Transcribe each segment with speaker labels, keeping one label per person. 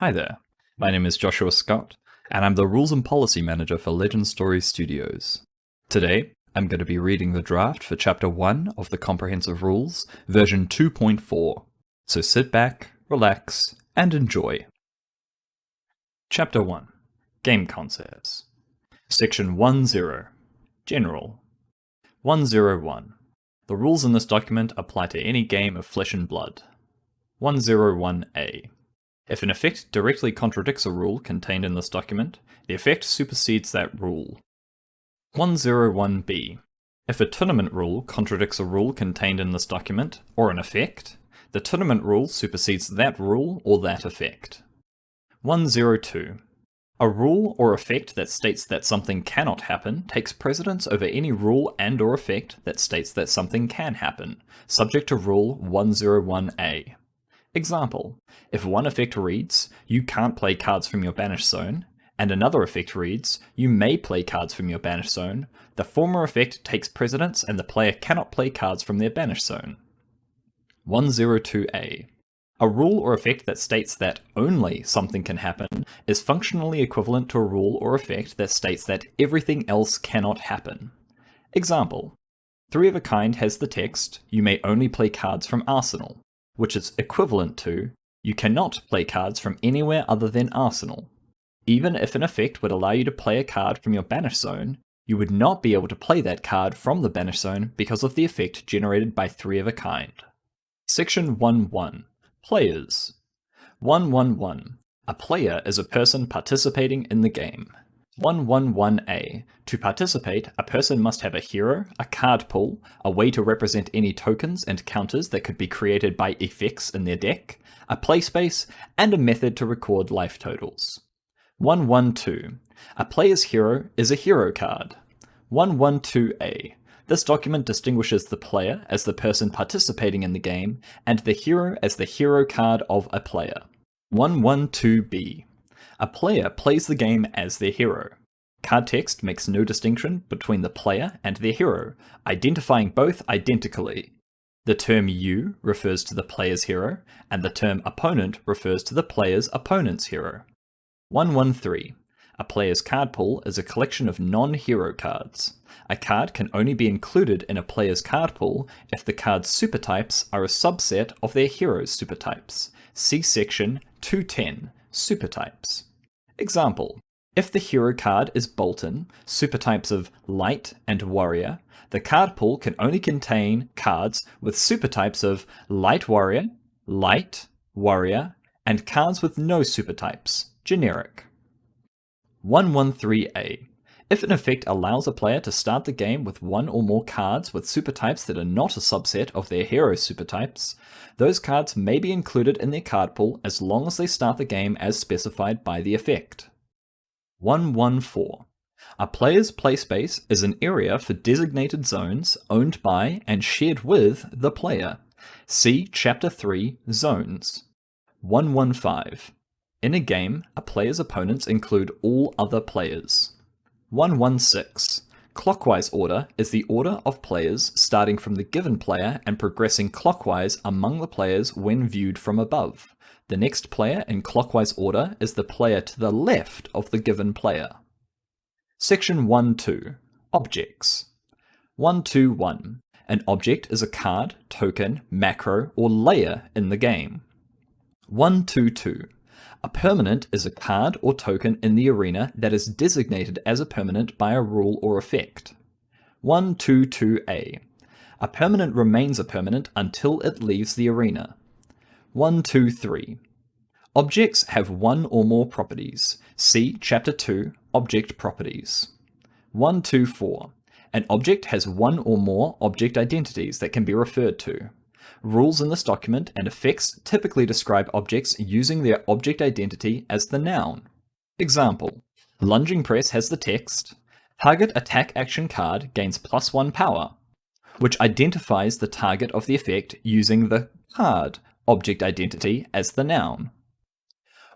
Speaker 1: Hi there, my name is Joshua Scott, and I'm the Rules and Policy Manager for Legend Stories Studios. Today, I'm going to be reading the draft for Chapter 1 of the Comprehensive Rules, version 2.4, so sit back, relax, and enjoy. Chapter 1, Game Concepts. Section 10, General. 101. The rules in this document apply to any game of flesh and blood. 101A. If an effect directly contradicts a rule contained in this document, the effect supersedes that rule. 101B. If a tournament rule contradicts a rule contained in this document, or an effect, the tournament rule supersedes that rule or that effect. 102. A rule or effect that states that something cannot happen takes precedence over any rule and/or effect that states that something can happen, subject to Rule 101A. Example: if one effect reads, "You can't play cards from your banish zone," and another effect reads, "You may play cards from your banish zone," the former effect takes precedence and the player cannot play cards from their banish zone. 102A. A rule or effect that states that only something can happen is functionally equivalent to a rule or effect that states that everything else cannot happen. Example: 3 of a kind has the text, "You may only play cards from Arsenal," which is equivalent to, "You cannot play cards from anywhere other than Arsenal." Even if an effect would allow you to play a card from your banish zone, you would not be able to play that card from the banish zone because of the effect generated by 3 of a kind. Section 11. Players. 111. A player is a person participating in the game. 111A. To participate, a person must have a hero, a card pool, a way to represent any tokens and counters that could be created by effects in their deck, a play space, and a method to record life totals. 112. A player's hero is a hero card. 112A. This document distinguishes the player as the person participating in the game, and the hero as the hero card of a player. 112B. A player plays the game as their hero. Card text makes no distinction between the player and their hero, identifying both identically. The term "you" refers to the player's hero, and the term "opponent" refers to the player's opponent's hero. 113. A player's card pool is a collection of non-hero cards. A card can only be included in a player's card pool if the card's supertypes are a subset of their hero's supertypes. See section 210, Supertypes. Example: if the hero card is Bolton, supertypes of Light and Warrior, the card pool can only contain cards with supertypes of Light Warrior, Light, Warrior, and cards with no supertypes, generic. 113A. If an effect allows a player to start the game with one or more cards with supertypes that are not a subset of their hero supertypes, those cards may be included in their card pool as long as they start the game as specified by the effect. 114. A player's play space is an area for designated zones owned by and shared with the player. See Chapter 3, Zones. 115. In a game, a player's opponents include all other players. 116. Clockwise order is the order of players starting from the given player and progressing clockwise among the players when viewed from above. The next player in clockwise order is the player to the left of the given player. Section 12. Objects. 121. An object is a card, token, macro, or layer in the game. 122. A permanent is a card or token in the arena that is designated as a permanent by a rule or effect. 122A. A permanent remains a permanent until it leaves the arena. 123. Objects have one or more properties. See Chapter 2, Object Properties. 124. An object has one or more object identities that can be referred to. Rules in this document and effects typically describe objects using their object identity as the noun. Example: lunging press has the text, "Target attack action card gains +1 power," which identifies the target of the effect using the card object identity as the noun.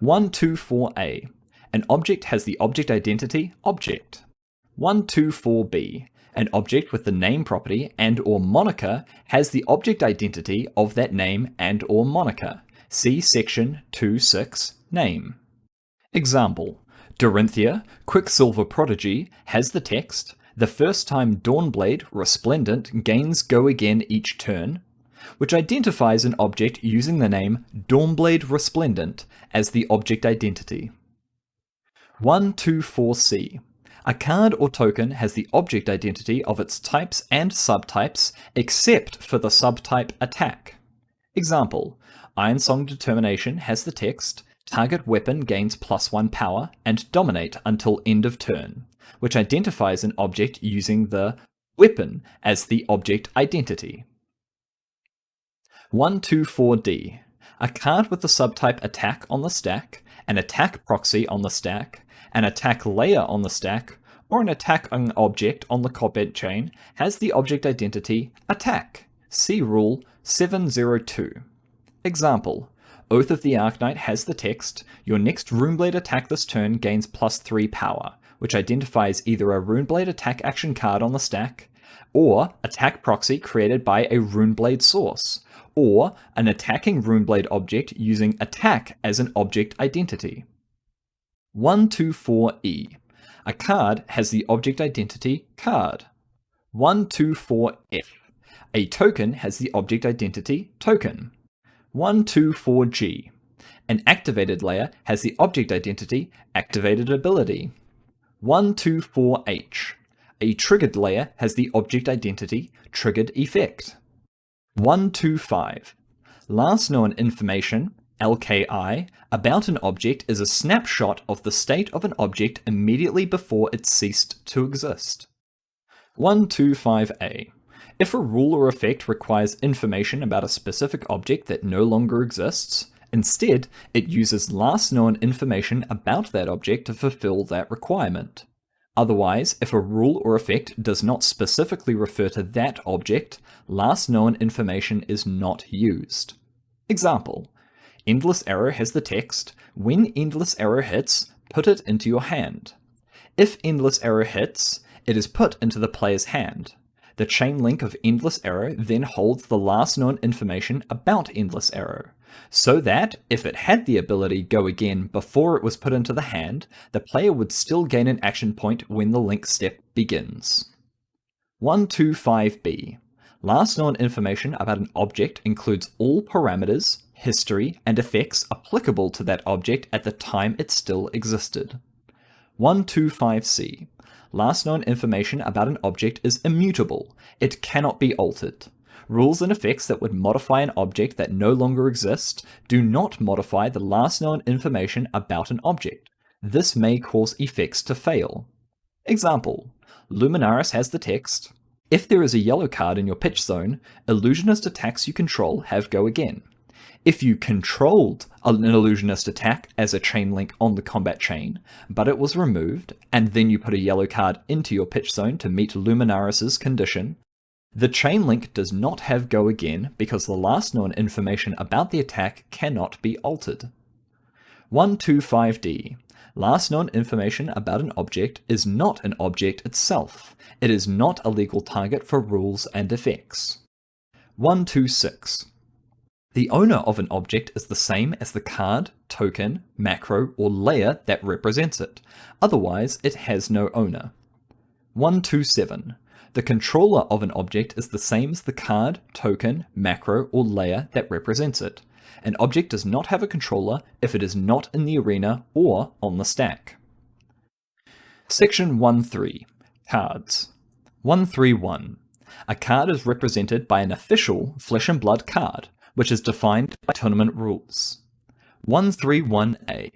Speaker 1: 124A. An object has the object identity object. 124B. An object with the name property and/or moniker has the object identity of that name and/or moniker. See section 2.6 Name. Example: Dorinthia, Quicksilver Prodigy, has the text, "The first time Dawnblade Resplendent gains go again each turn," which identifies an object using the name Dawnblade Resplendent as the object identity. 1.2.4.c. A card or token has the object identity of its types and subtypes except for the subtype attack. Example: Ironsong Determination has the text, "Target weapon gains +1 power and dominate until end of turn," which identifies an object using the weapon as the object identity. 1.2.4.d. A card with the subtype attack on the stack, an attack proxy on the stack, an attack layer on the stack, or an attacking object on the combat chain has the object identity attack. See Rule 702. Example: Oath of the Arknight has the text, "Your next Runeblade attack this turn gains +3 power," which identifies either a Runeblade attack action card on the stack, or attack proxy created by a Runeblade source, or an attacking Runeblade object using attack as an object identity. 1.2.4.e. A card has the object identity card. 1.2.4.f. A token has the object identity token. 1.2.4.g. An activated layer has the object identity activated ability. 1.2.4.h. A triggered layer has the object identity triggered effect. 1.2.5. Last known information, LKI, about an object is a snapshot of the state of an object immediately before it ceased to exist. 1.2.5a. If a rule or effect requires information about a specific object that no longer exists, instead it uses last known information about that object to fulfill that requirement. Otherwise, if a rule or effect does not specifically refer to that object, last known information is not used. Example: Endless Arrow has the text, "When Endless Arrow hits, put it into your hand." If Endless Arrow hits, it is put into the player's hand. The chain link of Endless Arrow then holds the last known information about Endless Arrow, so that if it had the ability Go Again before it was put into the hand, the player would still gain an action point when the link step begins. 1.2.5b. Last known information about an object includes all parameters, history, and effects applicable to that object at the time it still existed. 1.2.5c. Last known information about an object is immutable. It cannot be altered. Rules and effects that would modify an object that no longer exists do not modify the last known information about an object. This may cause effects to fail. Example: Luminaris has the text, "If there is a yellow card in your pitch zone, illusionist attacks you control have Go Again." If you controlled an illusionist attack as a chain link on the combat chain, but it was removed, and then you put a yellow card into your pitch zone to meet Luminaris' condition, the chain link does not have Go Again because the last known information about the attack cannot be altered. 1.2.5d. Last known information about an object is not an object itself. It is not a legal target for rules and effects. 1.2.6. The owner of an object is the same as the card, token, macro, or layer that represents it. Otherwise, it has no owner. 1.2.7. The controller of an object is the same as the card, token, macro, or layer that represents it. An object does not have a controller if it is not in the arena or on the stack. Section 1.3. Cards. 1.3.1. A card is represented by an official Flesh and Blood card, which is defined by tournament rules. 1.3.1a.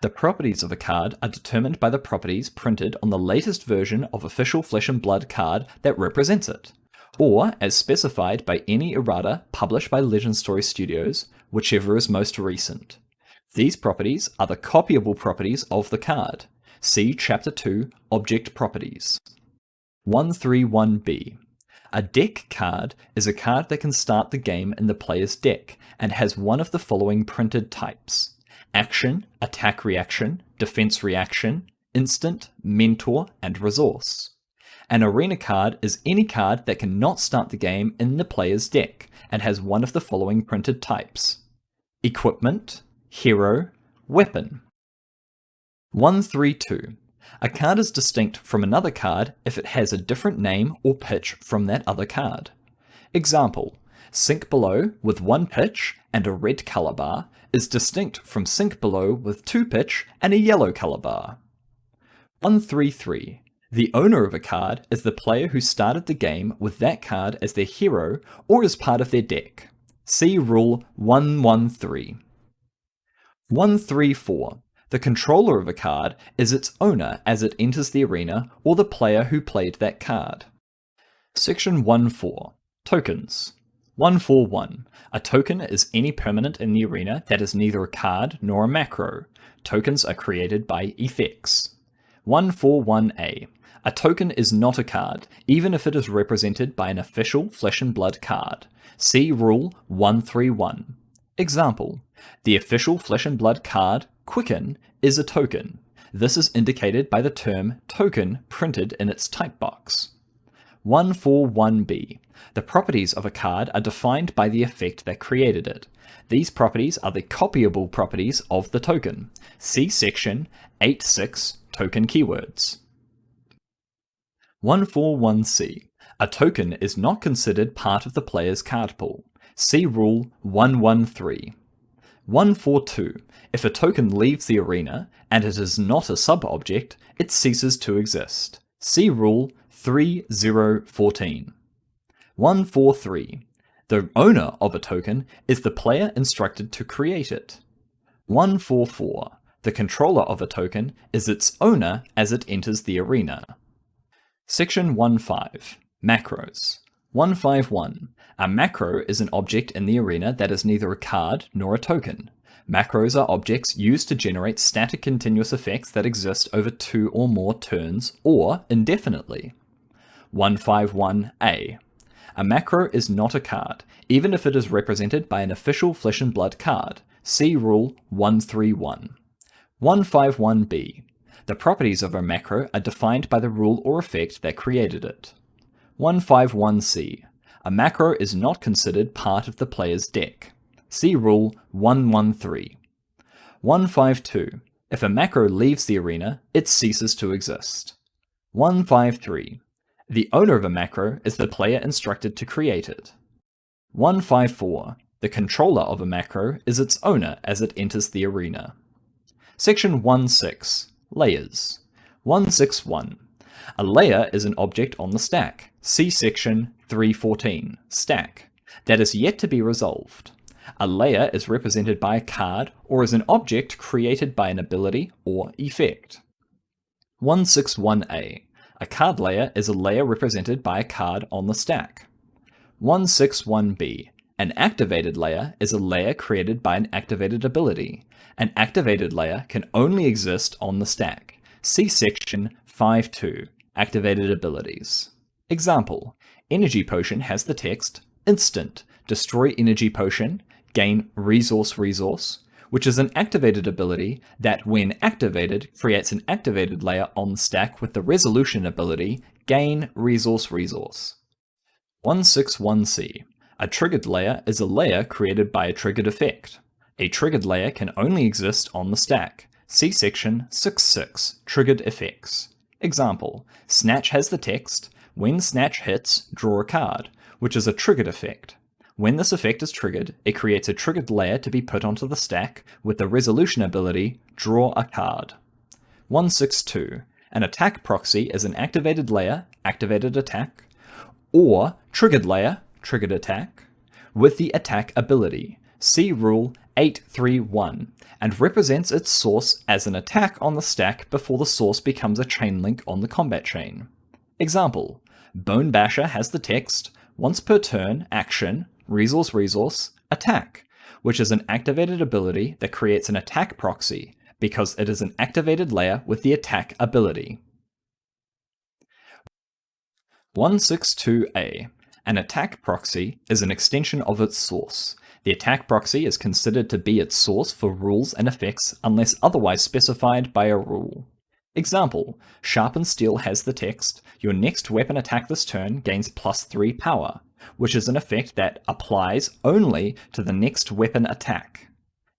Speaker 1: The properties of a card are determined by the properties printed on the latest version of official Flesh and Blood card that represents it, or as specified by any errata published by Legend Story Studios, whichever is most recent. These properties are the copyable properties of the card. See Chapter 2, Object Properties. 1.3.1b. A deck card is a card that can start the game in the player's deck and has one of the following printed types: action, attack reaction, defense reaction, instant, mentor, and resource. An arena card is any card that cannot start the game in the player's deck and has one of the following printed types: equipment, hero, weapon. 132. A card is distinct from another card if it has a different name or pitch from that other card. Example, Sink Below with 1 pitch and a red color bar is distinct from Sink Below with 2 pitch and a yellow color bar. 133. The owner of a card is the player who started the game with that card as their hero or as part of their deck. See Rule 113. 134. The controller of a card is its owner as it enters the arena or the player who played that card. Section 14. Tokens. 141. A token is any permanent in the arena that is neither a card nor a macro. Tokens are created by effects. 141A. A token is not a card, even if it is represented by an official Flesh and Blood card. See Rule 131. Example, the official Flesh and Blood card, Quicken, is a token. This is indicated by the term token printed in its type box. 141B. The properties of a card are defined by the effect that created it. These properties are the copyable properties of the token. See section 86 Token Keywords. 141C. A token is not considered part of the player's card pool. See Rule 113. 142. If a token leaves the arena and it is not a sub-object, it ceases to exist. See Rule 3014. 143. The owner of a token is the player instructed to create it. 144. The controller of a token is its owner as it enters the arena. Section 15. Macros. 151. A macro is an object in the arena that is neither a card nor a token. Macros are objects used to generate static continuous effects that exist over 2 or more turns or indefinitely. 151A. A macro is not a card, even if it is represented by an official Flesh and Blood card. See Rule 131. 151B. The properties of a macro are defined by the rule or effect that created it. 151C. A macro is not considered part of the player's deck. See Rule 113. 152. If a macro leaves the arena, it ceases to exist. 153. The owner of a macro is the player instructed to create it. 154. The controller of a macro is its owner as it enters the arena. Section 16. Layers. 161. A layer is an object on the stack. See section 314, Stack, that is yet to be resolved. A layer is represented by a card or is an object created by an ability or effect. 161A. A card layer is a layer represented by a card on the stack. 161B. An activated layer is a layer created by an activated ability. An activated layer can only exist on the stack. See section 52, Activated Abilities. Example, Energy Potion has the text, Instant, destroy energy potion, gain resource, which is an activated ability that when activated creates an activated layer on the stack with the resolution ability, gain resource. 161C. A triggered layer is a layer created by a triggered effect. A triggered layer can only exist on the stack. See section 66, Triggered Effects. Example, Snatch has the text, when Snatch hits, draw a card, which is a triggered effect. When this effect is triggered, it creates a triggered layer to be put onto the stack with the resolution ability, Draw a Card. 162. An attack proxy is an activated layer, activated attack, or triggered layer, triggered attack, with the attack ability. See Rule 831, and represents its source as an attack on the stack before the source becomes a chain link on the combat chain. Example, Bone Basher has the text, once per turn, action, resource, attack, which is an activated ability that creates an attack proxy, because it is an activated layer with the attack ability. 162A. An attack proxy is an extension of its source. The attack proxy is considered to be its source for rules and effects unless otherwise specified by a rule. Example, Sharpened Steel has the text, your next weapon attack this turn gains +3 power, which is an effect that applies only to the next weapon attack.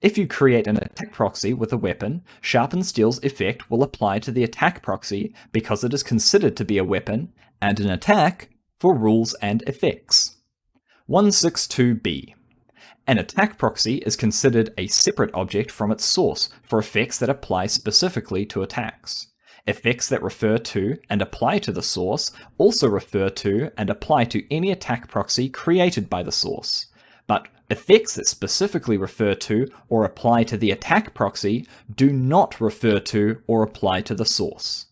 Speaker 1: If you create an attack proxy with a weapon, Sharpen Steel's effect will apply to the attack proxy because it is considered to be a weapon and an attack for rules and effects. 162b. An attack proxy is considered a separate object from its source for effects that apply specifically to attacks. Effects that refer to and apply to the source also refer to and apply to any attack proxy created by the source. But effects that specifically refer to or apply to the attack proxy do not refer to or apply to the source.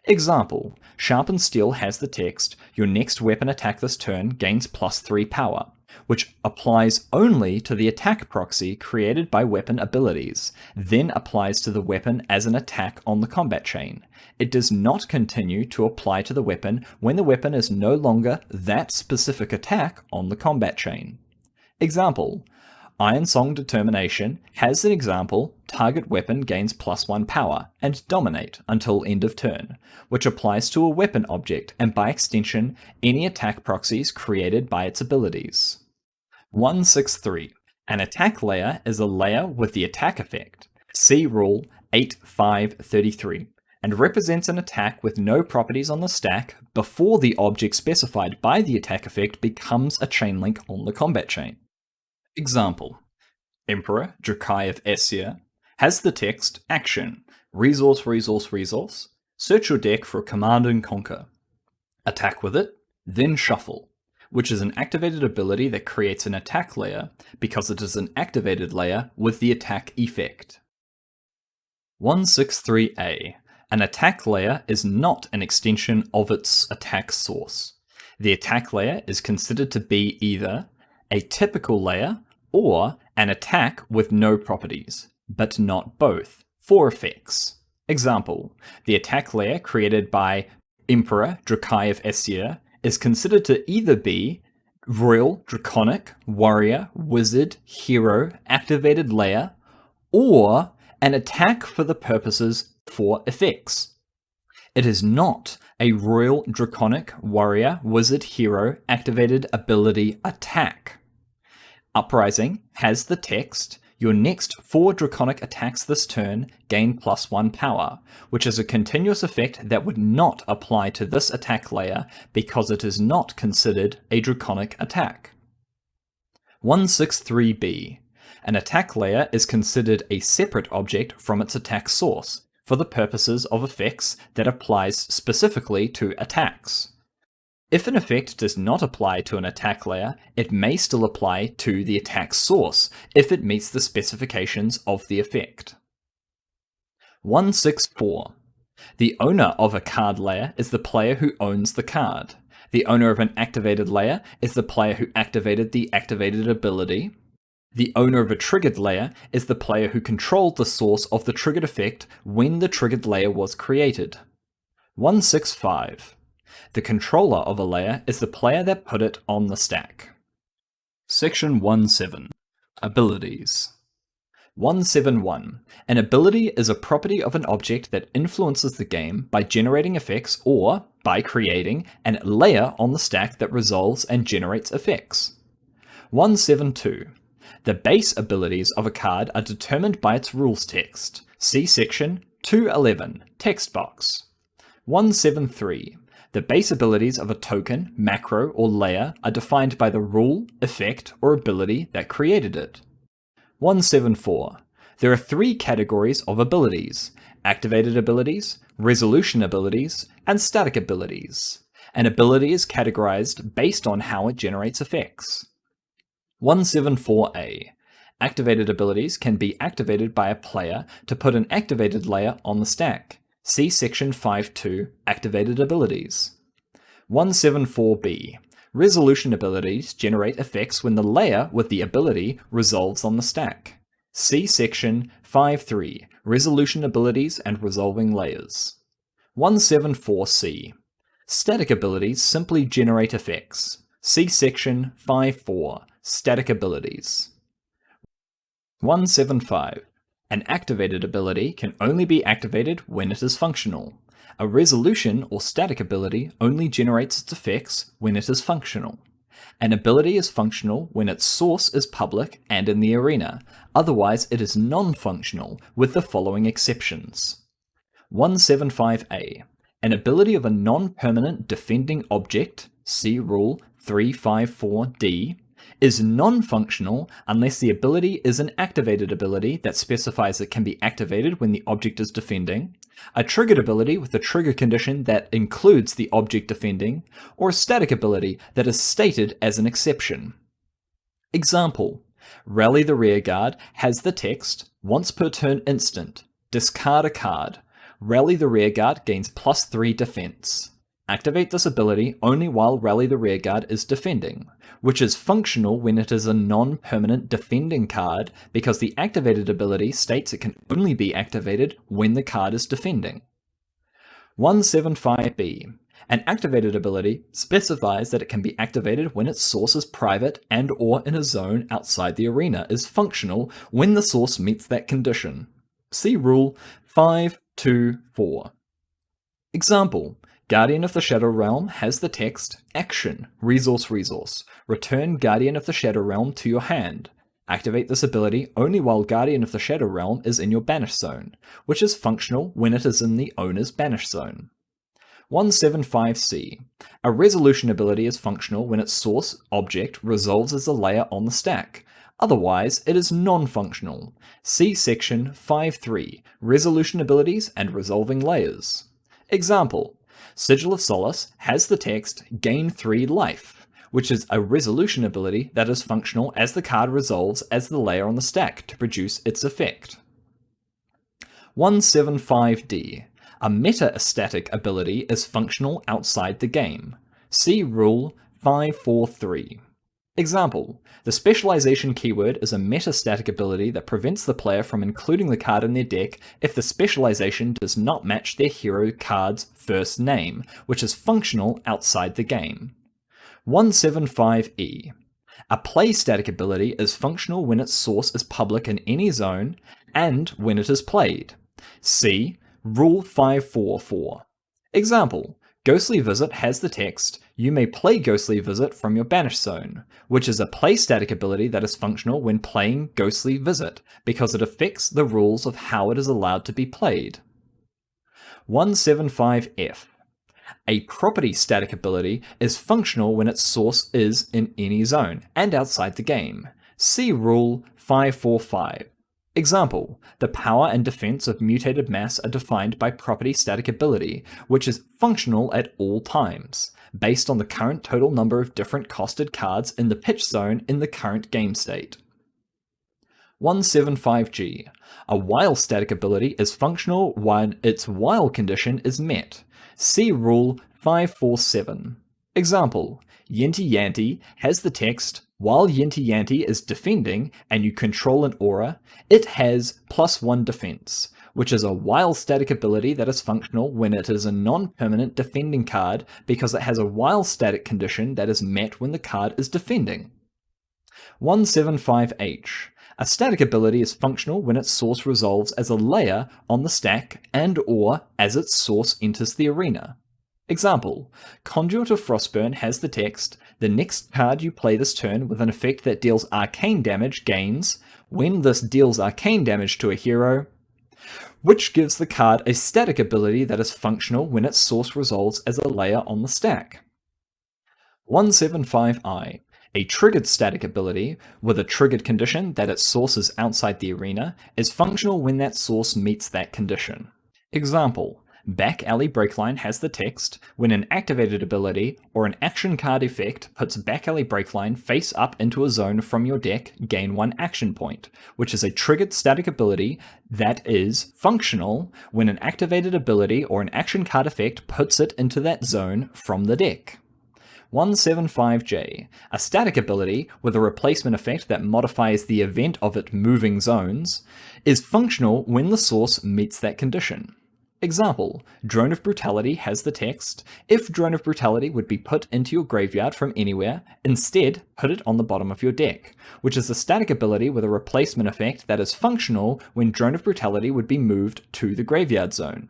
Speaker 1: Example, Sharpen Steel has the text, "Your next weapon attack this turn gains +3 power," which applies only to the attack proxy created by weapon abilities, then applies to the weapon as an attack on the combat chain. It does not continue to apply to the weapon when the weapon is no longer that specific attack on the combat chain. Example, Iron Song Determination has an example, target weapon gains +1 power and dominate until end of turn, which applies to a weapon object and by extension any attack proxies created by its abilities. 163. An attack layer is a layer with the attack effect. See Rule 8.5.33, and represents an attack with no properties on the stack before the object specified by the attack effect becomes a chain link on the combat chain. Example, Emperor Drakai of Essia has the text action, resource, search your deck for a command and conquer. Attack with it, then shuffle, which is an activated ability that creates an attack layer because it is an activated layer with the attack effect. 163a. An attack layer is not an extension of its attack source. The attack layer is considered to be either a typical layer or an attack with no properties, but not both, for effects. Example, the attack layer created by Emperor Drakai of Essia is considered to either be Royal, Draconic, Warrior, Wizard, Hero, Activated Layer, or an attack for the purposes for effects. It is not a Royal, Draconic, Warrior, Wizard, Hero, Activated Ability attack. Uprising has the text, "Your next 4 Draconic attacks this turn gain +1 power," which is a continuous effect that would not apply to this attack layer because it is not considered a Draconic attack. 163b. An attack layer is considered a separate object from its attack source for the purposes of effects that applies specifically to attacks. If an effect does not apply to an attack layer, it may still apply to the attack source if it meets the specifications of the effect. 164. The owner of a card layer is the player who owns the card. The owner of an activated layer is the player who activated the activated ability. The owner of a triggered layer is the player who controlled the source of the triggered effect when the triggered layer was created. 165. The controller of a layer is the player that put it on the stack. Section 17. Abilities. 171. An ability is a property of an object that influences the game by generating effects or by creating a layer on the stack that resolves and generates effects. 172. The base abilities of a card are determined by its rules text. See section 211, text box. 173. The base abilities of a token, macro, or layer are defined by the rule, effect, or ability that created it. 174. There are 3 categories of abilities: activated abilities, resolution abilities, and static abilities. An ability is categorized based on how it generates effects. 174a. Activated abilities can be activated by a player to put an activated layer on the stack. See section 5.2, Activated Abilities. 174b. Resolution abilities generate effects when the layer with the ability resolves on the stack. See section 5.3, Resolution Abilities and Resolving Layers. 174c. Static abilities simply generate effects. See section 5.4, Static Abilities. 175. An activated ability can only be activated when it is functional. A resolution or static ability only generates its effects when it is functional. An ability is functional when its source is public and in the arena, otherwise it is non-functional with the following exceptions. 175A. An ability of a non-permanent defending object, see Rule 3.4.0, is non-functional unless the ability is an activated ability that specifies it can be activated when the object is defending, a triggered ability with a trigger condition that includes the object defending, or a static ability that is stated as an exception. Example: Rally the Rearguard has the text, once per turn instant, discard a card. Rally the Rearguard gains +3 defense. Activate this ability only while Rally the Rearguard is defending, which is functional when it is a non-permanent defending card because the activated ability states it can only be activated when the card is defending. 175B. An activated ability specifies that it can be activated when its source is private and or in a zone outside the arena is functional when the source meets that condition. See Rule 5.2.4. Example: Guardian of the Shadow Realm has the text, Action, resource. Return Guardian of the Shadow Realm to your hand. Activate this ability only while Guardian of the Shadow Realm is in your banish zone, which is functional when it is in the owner's banish zone. 175C. A resolution ability is functional when its source object resolves as a layer on the stack. Otherwise, it is non-functional. See section 5.3, Resolution Abilities and Resolving Layers. Example: Sigil of Solace has the text, Gain 3 life, which is a resolution ability that is functional as the card resolves as the layer on the stack to produce its effect. 175D. A meta-static ability is functional outside the game. See Rule 5.4.3. Example: The specialization keyword is a meta-static ability that prevents the player from including the card in their deck if the specialization does not match their hero card's first name, which is functional outside the game. 175E. A play static ability is functional when its source is public in any zone and when it is played. See Rule 5.4.4. Example: Ghostly Visit has the text, you may play Ghostly Visit from your banish zone, which is a play static ability that is functional when playing Ghostly Visit, because it affects the rules of how it is allowed to be played. 175F. A property static ability is functional when its source is in any zone, and outside the game. See Rule 5.4.5. Example: The power and defense of mutated mass are defined by property static ability, which is functional at all times, based on the current total number of different costed cards in the pitch zone in the current game state. 175G. A while static ability is functional when its while condition is met. See Rule 5.4.7. Example: Yinty Yanty has the text, while Yinty Yanty is defending and you control an aura, it has +1 defense, which is a while static ability that is functional when it is a non-permanent defending card because it has a while static condition that is met when the card is defending. 175H. A static ability is functional when its source resolves as a layer on the stack and or as its source enters the arena. Example: Conduit of Frostburn has the text, the next card you play this turn with an effect that deals arcane damage gains, when this deals arcane damage to a hero, which gives the card a static ability that is functional when its source resolves as a layer on the stack. 175I. A triggered static ability, with a triggered condition that its source is outside the arena, is functional when that source meets that condition. Example: Back Alley Breakline has the text, when an activated ability or an action card effect puts Back Alley Breakline face up into a zone from your deck, gain 1 action point, which is a triggered static ability that is functional when an activated ability or an action card effect puts it into that zone from the deck. 175J. A static ability with a replacement effect that modifies the event of it moving zones is functional when the source meets that condition. Example: Drone of Brutality has the text, if Drone of Brutality would be put into your graveyard from anywhere, instead put it on the bottom of your deck, which is a static ability with a replacement effect that is functional when Drone of Brutality would be moved to the graveyard zone.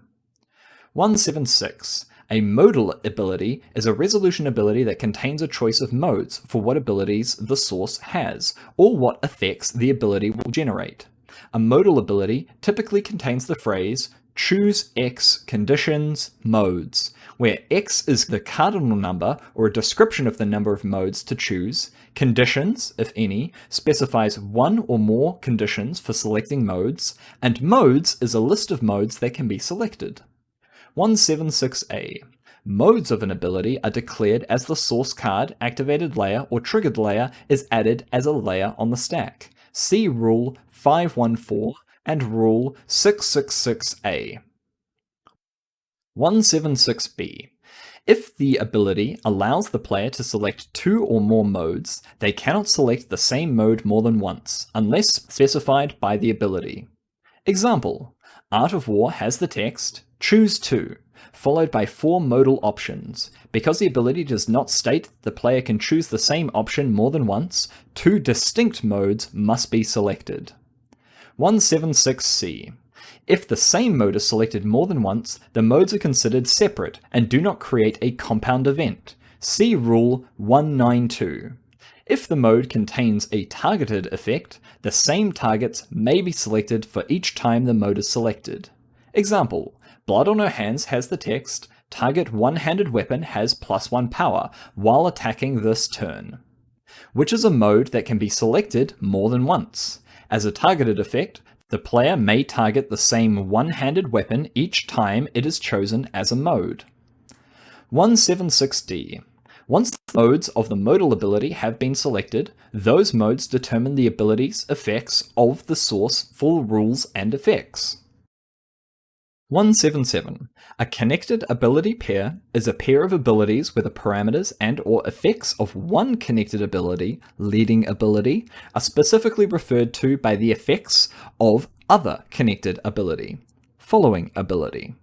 Speaker 1: 176. A modal ability is a resolution ability that contains a choice of modes for what abilities the source has, or what effects the ability will generate. A modal ability typically contains the phrase, choose X conditions modes, where X is the cardinal number or a description of the number of modes to choose. Conditions, if any, specifies one or more conditions for selecting modes, and modes is a list of modes that can be selected. 176A. Modes of an ability are declared as the source card, activated layer, or triggered layer is added as a layer on the stack. See Rule 5.1.4 and Rule 666A. 176B. If the ability allows the player to select two or more modes, they cannot select the same mode more than once, unless specified by the ability. Example: Art of War has the text, choose two, followed by 4 modal options. Because the ability does not state the player can choose the same option more than once, 2 distinct modes must be selected. 176C. If the same mode is selected more than once, the modes are considered separate and do not create a compound event. See Rule 192. If the mode contains a targeted effect, the same targets may be selected for each time the mode is selected. Example: Blood on Her Hands has the text, target one-handed weapon has +1 power while attacking this turn, which is a mode that can be selected more than once. As a targeted effect, the player may target the same one-handed weapon each time it is chosen as a mode. 176D. Once the modes of the modal ability have been selected, those modes determine the ability's effects of the source for rules and effects. 177. A connected ability pair is a pair of abilities where the parameters and/or effects of one connected ability, leading ability, are specifically referred to by the effects of other connected ability, following ability.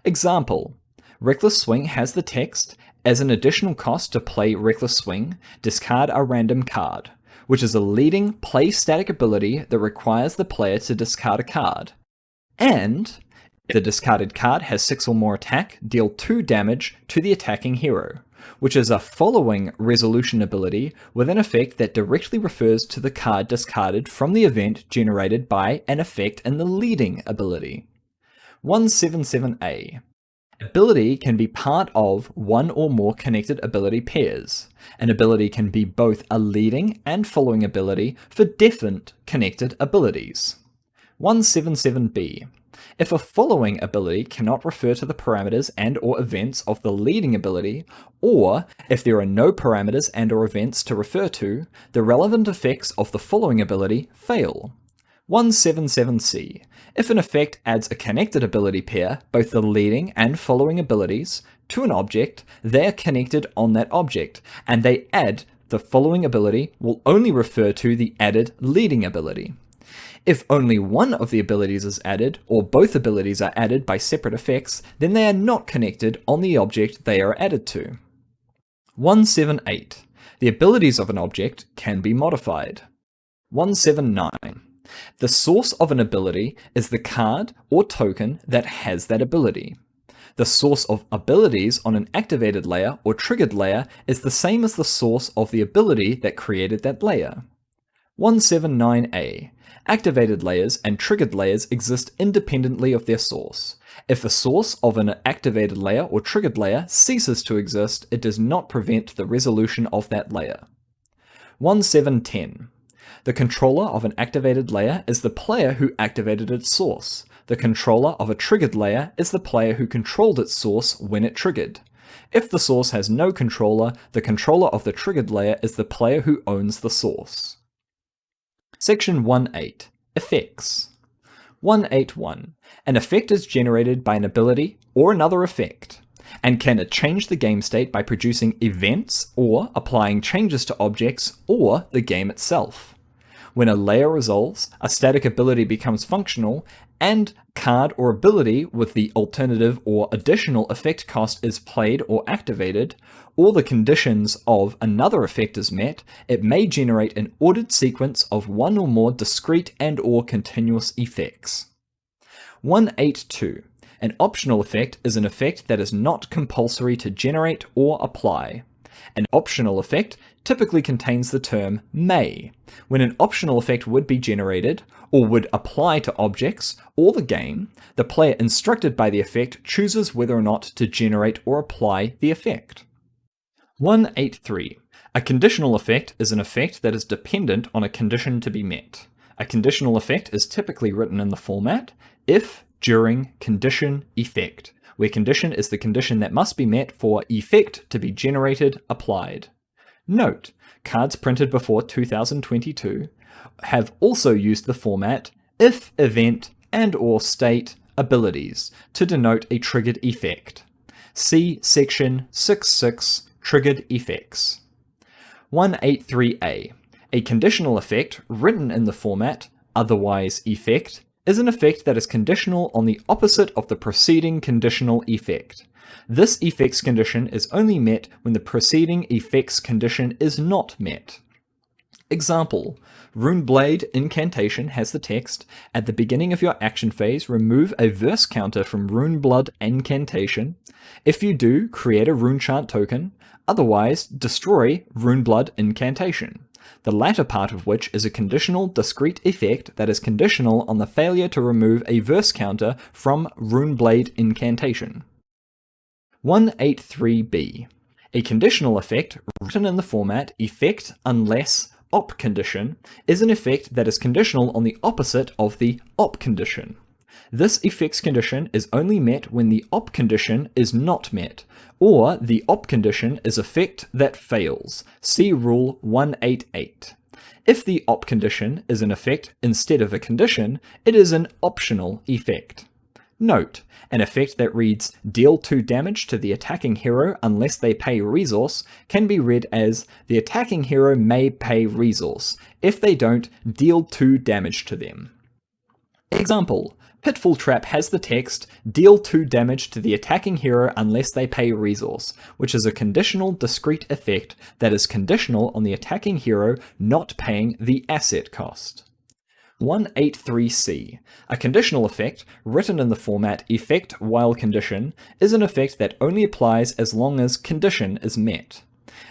Speaker 1: Example: Reckless Swing has the text, as an additional cost to play Reckless Swing, discard a random card, which is a leading play static ability that requires the player to discard a card. And if the discarded card has 6 or more attack, deal 2 damage to the attacking hero, which is a following resolution ability with an effect that directly refers to the card discarded from the event generated by an effect in the leading ability. 177A. Ability can be part of one or more connected ability pairs. An ability can be both a leading and following ability for different connected abilities. 177B. If a following ability cannot refer to the parameters and/or events of the leading ability, or if there are no parameters and/or events to refer to, the relevant effects of the following ability fail. 177C. If an effect adds a connected ability pair, both the leading and following abilities, to an object, they are connected on that object, and they add the following ability will only refer to the added leading ability. If only one of the abilities is added, or both abilities are added by separate effects, then they are not connected on the object they are added to. 178. The abilities of an object can be modified. 179. The source of an ability is the card or token that has that ability. The source of abilities on an activated layer or triggered layer is the same as the source of the ability that created that layer. 179A. Activated layers and triggered layers exist independently of their source. If the source of an activated layer or triggered layer ceases to exist, it does not prevent the resolution of that layer. 1710. The controller of an activated layer is the player who activated its source. The controller of a triggered layer is the player who controlled its source when it triggered. If the source has no controller, the controller of the triggered layer is the player who owns the source. Section 1.8. Effects. 181. An effect is generated by an ability or another effect, and can change the game state by producing events or applying changes to objects or the game itself. When a layer resolves, a static ability becomes functional, and card or ability with the alternative or additional effect cost is played or activated, or the conditions of another effect is met, it may generate an ordered sequence of one or more discrete and/or continuous effects. 182. An optional effect is an effect that is not compulsory to generate or apply. An optional effect typically contains the term may. When an optional effect would be generated, or would apply to objects or the game, the player instructed by the effect chooses whether or not to generate or apply the effect. 183. A conditional effect is an effect that is dependent on a condition to be met. A conditional effect is typically written in the format if, during, condition, effect, where condition is the condition that must be met for effect to be generated, applied. Note, cards printed before 2022 have also used the format if, event, and/or state abilities to denote a triggered effect. See section 6.6 Triggered Effects. 183a. A conditional effect written in the format otherwise effect is an effect that is conditional on the opposite of the preceding conditional effect. This effect's condition is only met when the preceding effect's condition is not met. Example, Runeblade Incantation has the text, at the beginning of your action phase, remove a verse counter from Runeblood Incantation. If you do, create a runechant token, otherwise destroy Runeblood Incantation. The latter part of which is a conditional discrete effect that is conditional on the failure to remove a verse counter from Runeblade Incantation. 183b. A conditional effect written in the format effect unless op condition is an effect that is conditional on the opposite of the op condition. This effect's condition is only met when the op condition is not met, or the op condition is effect that fails. See Rule 188. If the op condition is an effect instead of a condition, it is an optional effect. Note, an effect that reads deal 2 damage to the attacking hero unless they pay resource can be read as the attacking hero may pay resource. If they don't, deal 2 damage to them. Example, Pitfall Trap has the text deal 2 damage to the attacking hero unless they pay resource, which is a conditional discrete effect that is conditional on the attacking hero not paying the asset cost. 183c. A conditional effect, written in the format effect while condition, is an effect that only applies as long as condition is met.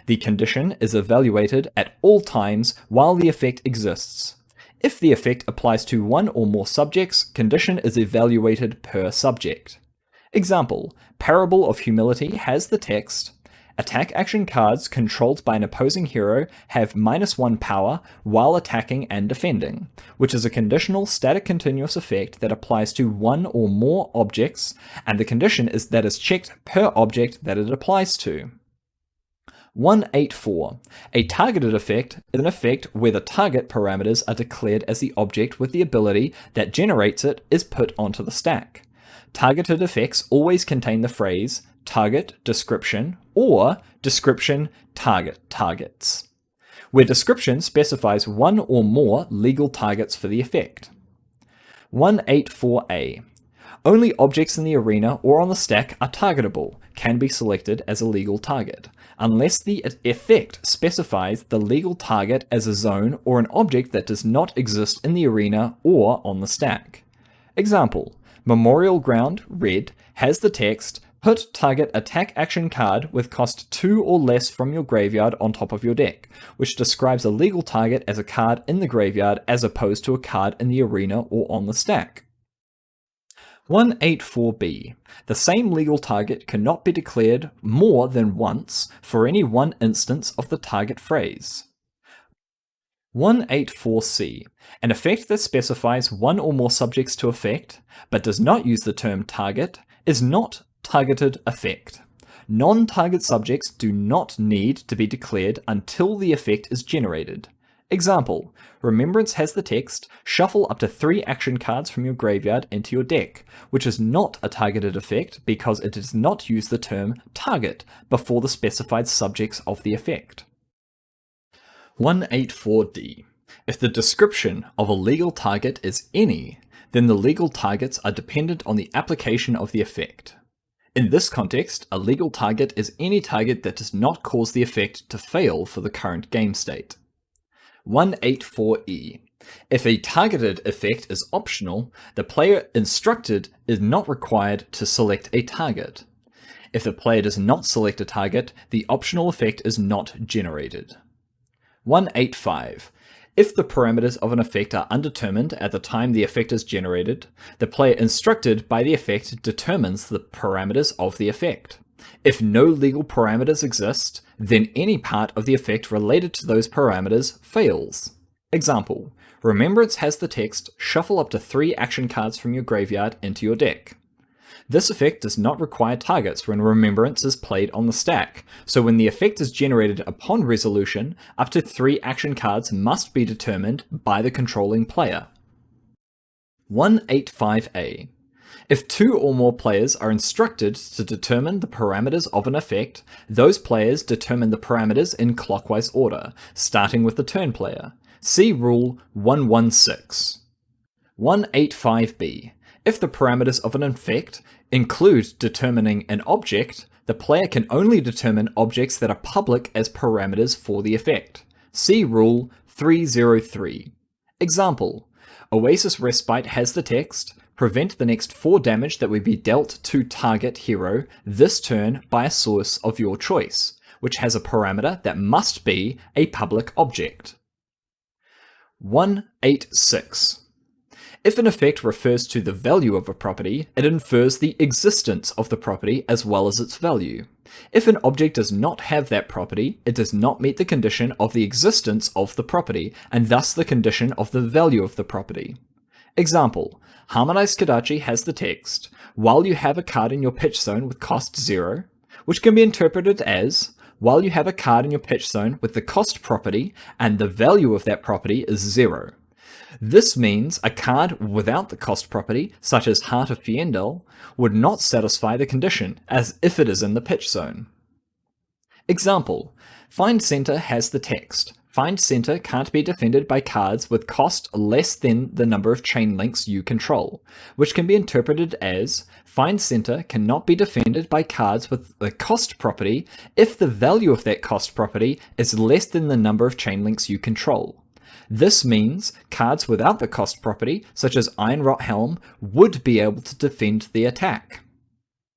Speaker 1: The condition is evaluated at all times while the effect exists. If the effect applies to one or more subjects, condition is evaluated per subject. Example, Parable of Humility has the text attack action cards controlled by an opposing hero have -1 power while attacking and defending, which is a conditional static continuous effect that applies to one or more objects, and the condition is that is checked per object that it applies to. 184. A targeted effect is an effect where the target parameters are declared as the object with the ability that generates it is put onto the stack. Targeted effects always contain the phrase target description or description target targets, where description specifies one or more legal targets for the effect. 184a. Only objects in the arena or on the stack are targetable, can be selected as a legal target, unless the effect specifies the legal target as a zone or an object that does not exist in the arena or on the stack. Example, Memorial Ground, red, has the text put target attack action card with cost 2 or less from your graveyard on top of your deck, which describes a legal target as a card in the graveyard as opposed to a card in the arena or on the stack. 184b. The same legal target cannot be declared more than once for any one instance of the target phrase. 184c. An effect that specifies one or more subjects to effect, but does not use the term target, is not targeted effect. Non-target subjects do not need to be declared until the effect is generated. Example, Remembrance has the text, shuffle up to 3 action cards from your graveyard into your deck, which is not a targeted effect because it does not use the term target before the specified subjects of the effect. 184d. If the description of a legal target is any, then the legal targets are dependent on the application of the effect. In this context, a legal target is any target that does not cause the effect to fail for the current game state. 184e. If a targeted effect is optional, the player instructed is not required to select a target. If the player does not select a target, the optional effect is not generated. 185. If the parameters of an effect are undetermined at the time the effect is generated, the player instructed by the effect determines the parameters of the effect. If no legal parameters exist, then any part of the effect related to those parameters fails. Example: Remembrance has the text, shuffle up to 3 action cards from your graveyard into your deck. This effect does not require targets when Remembrance is played on the stack, so when the effect is generated upon resolution, up to 3 action cards must be determined by the controlling player. 185A. If 2 or more players are instructed to determine the parameters of an effect, those players determine the parameters in clockwise order, starting with the turn player. See Rule 116. 185B. If the parameters of an effect include determining an object, the player can only determine objects that are public as parameters for the effect. See Rule 303. Example: Oasis Respite has the text, prevent the next 4 damage that would be dealt to target hero this turn by a source of your choice, which has a parameter that must be a public object. 186. If an effect refers to the value of a property, it infers the existence of the property as well as its value. If an object does not have that property, it does not meet the condition of the existence of the property, and thus the condition of the value of the property. Example: Harmonized Kadachi has the text, while you have a card in your pitch zone with cost 0, which can be interpreted as, while you have a card in your pitch zone with the cost property and the value of that property is 0. This means a card without the cost property, such as Heart of Fiendel, would not satisfy the condition, as if it is in the pitch zone. Example: Find Center has the text, Find Center can't be defended by cards with cost less than the number of chain links you control, which can be interpreted as, Find Center cannot be defended by cards with the cost property if the value of that cost property is less than the number of chain links you control. This means cards without the cost property, such as Ironrot Helm, would be able to defend the attack.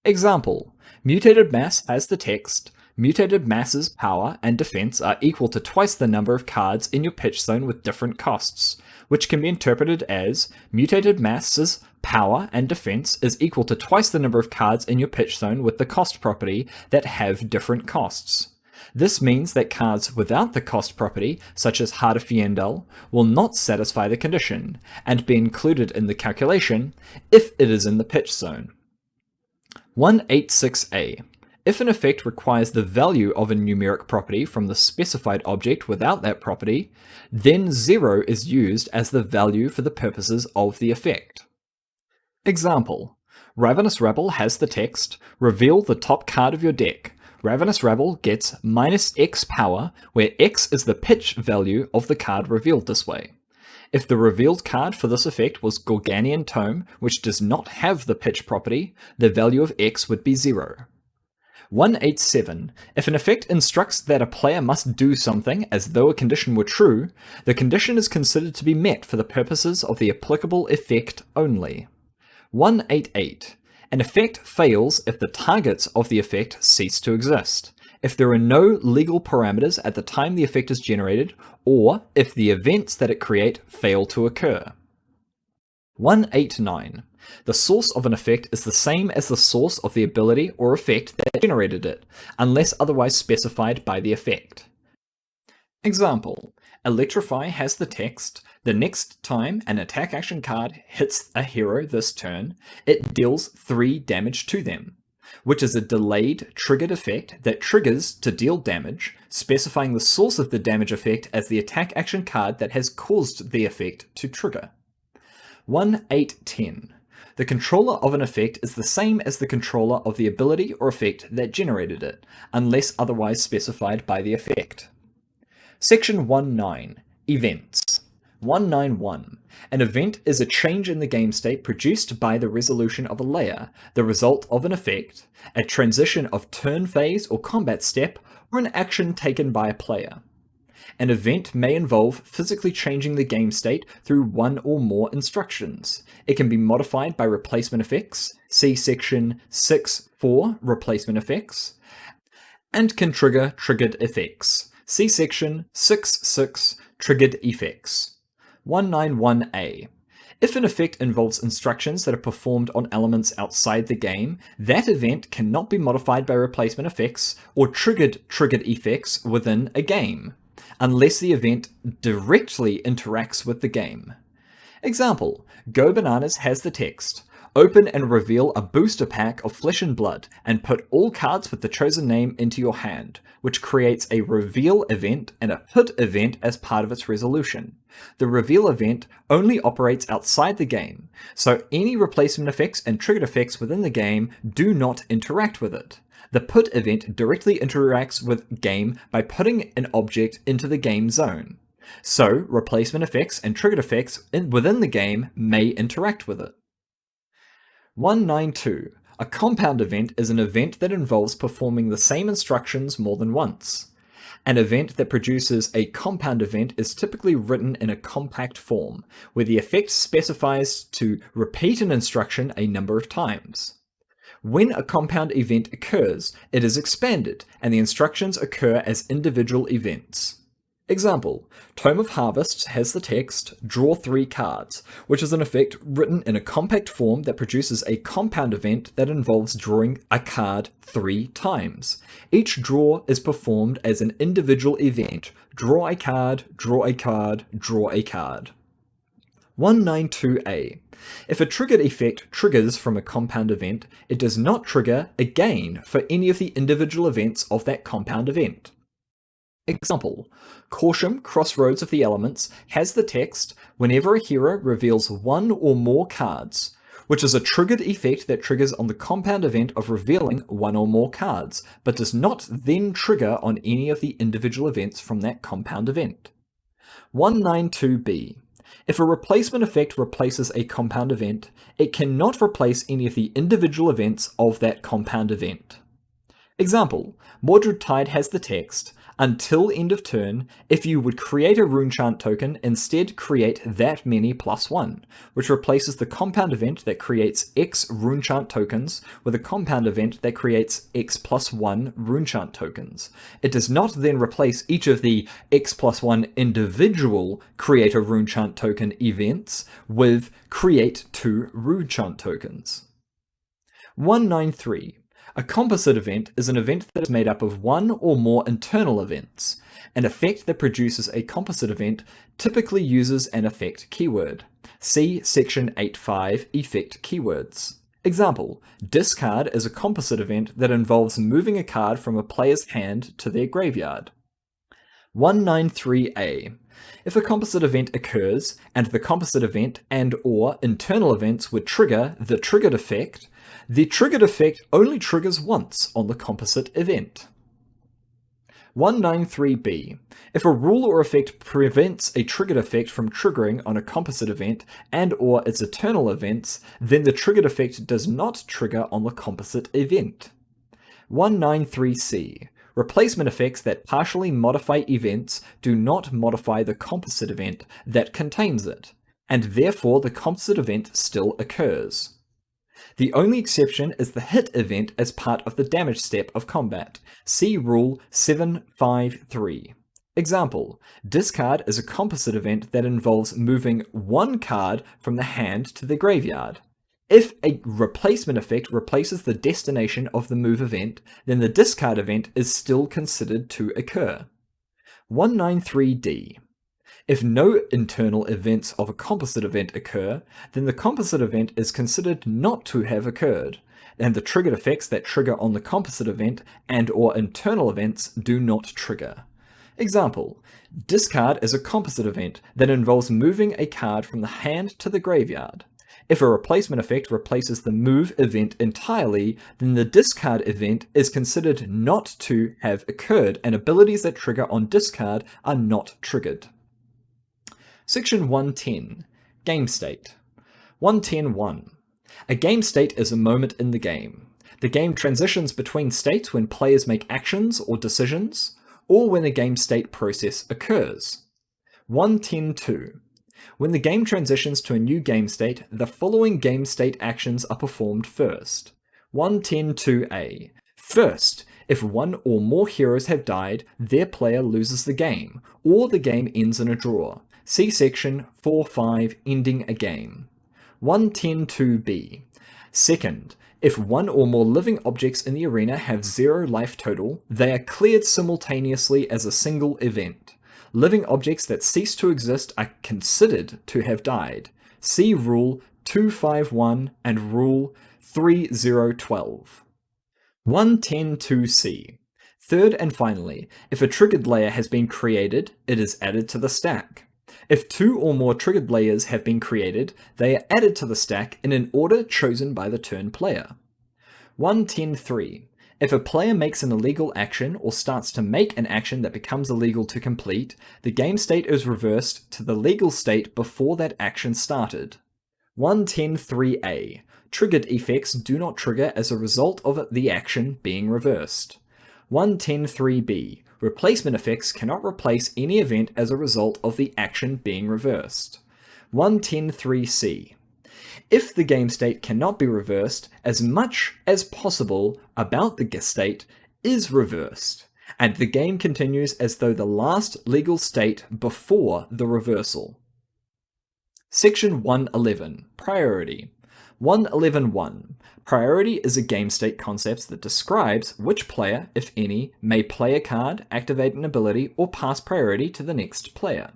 Speaker 1: Example: Mutated Mass has the text, Mutated Mass's power and defense are equal to twice the number of cards in your pitch zone with different costs, which can be interpreted as, Mutated Mass's power and defense is equal to twice the number of cards in your pitch zone with the cost property that have different costs. This means that cards without the cost property, such as Heart of Fiendel, will not satisfy the condition, and be included in the calculation if it is in the pitch zone. 186A. If an effect requires the value of a numeric property from the specified object without that property, then 0 is used as the value for the purposes of the effect. Example: Ravenous Rabble has the text, reveal the top card of your deck. Ravenous Rabble gets -X power, where X is the pitch value of the card revealed this way. If the revealed card for this effect was Gorganian Tome, which does not have the pitch property, the value of X would be 0. 187. If an effect instructs that a player must do something as though a condition were true, the condition is considered to be met for the purposes of the applicable effect only. 188. An effect fails if the targets of the effect cease to exist, if there are no legal parameters at the time the effect is generated, or if the events that it creates fail to occur. 189. The source of an effect is the same as the source of the ability or effect that generated it, unless otherwise specified by the effect. Example: Electrify has the text, the next time an attack action card hits a hero this turn, it deals 3 damage to them, which is a delayed triggered effect that triggers to deal damage, specifying the source of the damage effect as the attack action card that has caused the effect to trigger. 1810. The controller of an effect is the same as the controller of the ability or effect that generated it, unless otherwise specified by the effect. Section 19. Events. 191. An event is a change in the game state produced by the resolution of a layer, the result of an effect, a transition of turn phase or combat step, or an action taken by a player. An event may involve physically changing the game state through one or more instructions. It can be modified by replacement effects, see section 6.4 replacement effects, and can trigger triggered effects, see section 6.6 triggered effects. 191A. If an effect involves instructions that are performed on elements outside the game, that event cannot be modified by replacement effects or triggered effects within a game, unless the event directly interacts with the game. Example, Go Bananas has the text, open and reveal a booster pack of Flesh and Blood and put all cards with the chosen name into your hand, which creates a reveal event and a put event as part of its resolution. The reveal event only operates outside the game, so any replacement effects and triggered effects within the game do not interact with it. The put event directly interacts with game by putting an object into the game zone. So, replacement effects and triggered effects within the game may interact with it. 192. A compound event is an event that involves performing the same instructions more than once. An event that produces a compound event is typically written in a compact form, where the effect specifies to repeat an instruction a number of times. When a compound event occurs, it is expanded, and the instructions occur as individual events. Example, Tome of Harvests has the text, draw 3 cards, which is an effect written in a compact form that produces a compound event that involves drawing a card 3 times. Each draw is performed as an individual event, draw a card, draw a card, draw a card. 192A. If a triggered effect triggers from a compound event, it does not trigger again for any of the individual events of that compound event. Example, Corsham, Crossroads of the Elements has the text, whenever a hero reveals 1 or more cards, which is a triggered effect that triggers on the compound event of revealing 1 or more cards, but does not then trigger on any of the individual events from that compound event. 192B. If a replacement effect replaces a compound event, it cannot replace any of the individual events of that compound event. Example, Mordred Tide has the text, until end of turn, if you would create a runechant token, instead create that many +1, which replaces the compound event that creates X runechant tokens with a compound event that creates X +1 runechant tokens. It does not then replace each of the X +1 individual create a runechant token events with create 2 runechant tokens. 193. A composite event is an event that is made up of one or more internal events. An effect that produces a composite event typically uses an effect keyword. See section 8.5 effect keywords. Example, discard is a composite event that involves moving a card from a player's hand to their graveyard. 193A. If a composite event occurs, and the composite event and/or internal events would trigger the triggered effect, the triggered effect only triggers once on the composite event. 193B. If a rule or effect prevents a triggered effect from triggering on a composite event and/or its internal events, then the triggered effect does not trigger on the composite event. 193C. Replacement effects that partially modify events do not modify the composite event that contains it, and therefore the composite event still occurs. The only exception is the hit event as part of the damage step of combat. See Rule 753. Example, discard is a composite event that involves moving 1 card from the hand to the graveyard. If a replacement effect replaces the destination of the move event, then the discard event is still considered to occur. 193D. If no internal events of a composite event occur, then the composite event is considered not to have occurred, and the triggered effects that trigger on the composite event and/or internal events do not trigger. Example, discard is a composite event that involves moving a card from the hand to the graveyard. If a replacement effect replaces the move event entirely, then the discard event is considered not to have occurred, and abilities that trigger on discard are not triggered. Section 110. Game State. 110.1. A game state is a moment in the game. The game transitions between states when players make actions or decisions, or when a game state process occurs. 1.10.2. When the game transitions to a new game state, the following game state actions are performed first. 1.10.2a. First, if one or more heroes have died, their player loses the game, or the game ends in a draw. See section 4.5, ending a game. 1.10.2b. Second, if one or more living objects in the arena have 0 life total, they are cleared simultaneously as a single event. Living objects that cease to exist are considered to have died. See Rule 2.5.1 and Rule 3.0.12. 1.10.2c. Third and finally, if a triggered layer has been created, it is added to the stack. If 2 or more triggered layers have been created, they are added to the stack in an order chosen by the turn player. 1.10.3. If a player makes an illegal action or starts to make an action that becomes illegal to complete, the game state is reversed to the legal state before that action started. 1.10.3a. Triggered effects do not trigger as a result of the action being reversed. 1.10.3b. Replacement effects cannot replace any event as a result of the action being reversed. 1.10.3c. If the game state cannot be reversed, as much as possible about the state is reversed, and the game continues as though the last legal state before the reversal. Section 1.11. Priority. 1.11.1. Priority is a game state concept that describes which player, if any, may play a card, activate an ability, or pass priority to the next player.